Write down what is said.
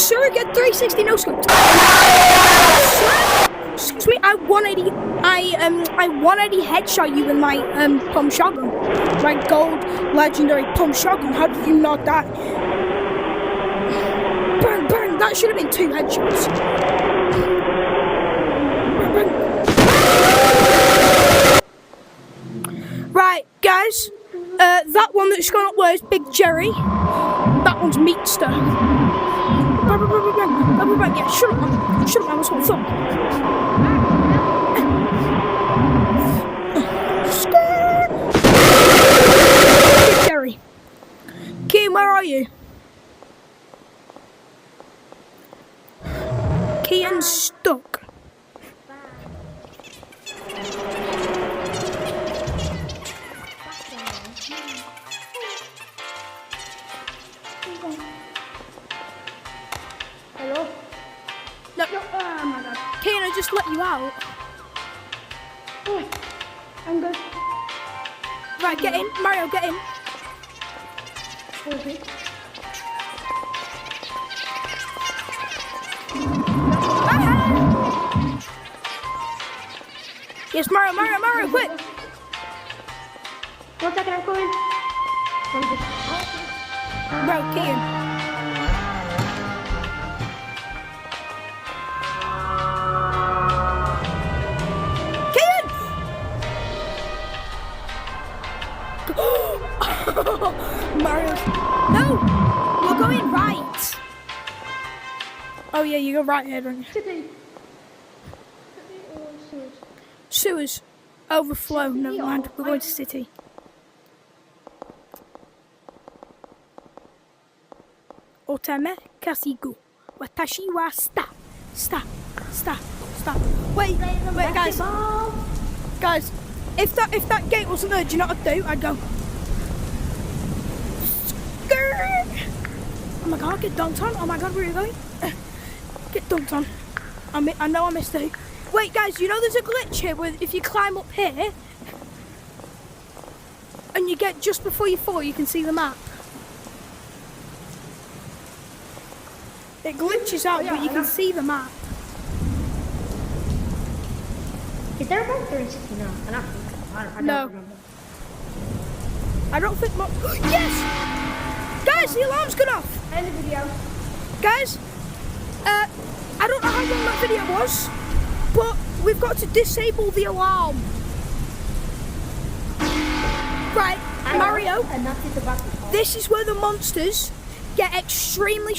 Surrogate 360 no scope. Excuse me, I 180 headshot you with my pump shotgun. My gold legendary pump shotgun. How did you not die? Bang, bang, that should have been 2 headshots. Bang, bang. Right, guys. That one that's gone up there is Big Jerry. That one's Meatster. Bang, bang, bang, bang, bang, bang. Yeah, shut up, man. Shut up, man. That's what I thought. Big Jerry. Kean, where are you? Kean's stuck. Hello? No. Oh my god. Kean, I just let you out. Oh, I'm good. Right, get in. Mario, get in. Okay. Yes, Mario, quick. 1 second, I'm going. Bro, Kean. Kean! Mario. No! We're going right. Oh, yeah, you go right here, don't you? City or sewers? Sewers. Overflow. Never mind. We're going to city. Otame kasigu. Watashi wa stop. Wait, guys. Guys, if that gate wasn't there, do you know what I'd do? I'd go. Skirt. Oh my god, get dunked on. Oh my god, where are you going? Get dunked on. I know I missed it. Wait, guys, you know there's a glitch here where if you climb up here and you get just before you fall, you can see the map. It glitches out, but you can see the map. Is there a boat 360 now? I don't No. remember. I don't think yes! Guys, the alarm's gone off! End the video. Guys, I don't know how long that video was, but we've got to disable the alarm. Right, Mario, And that's it, the back. this is where the monsters get extremely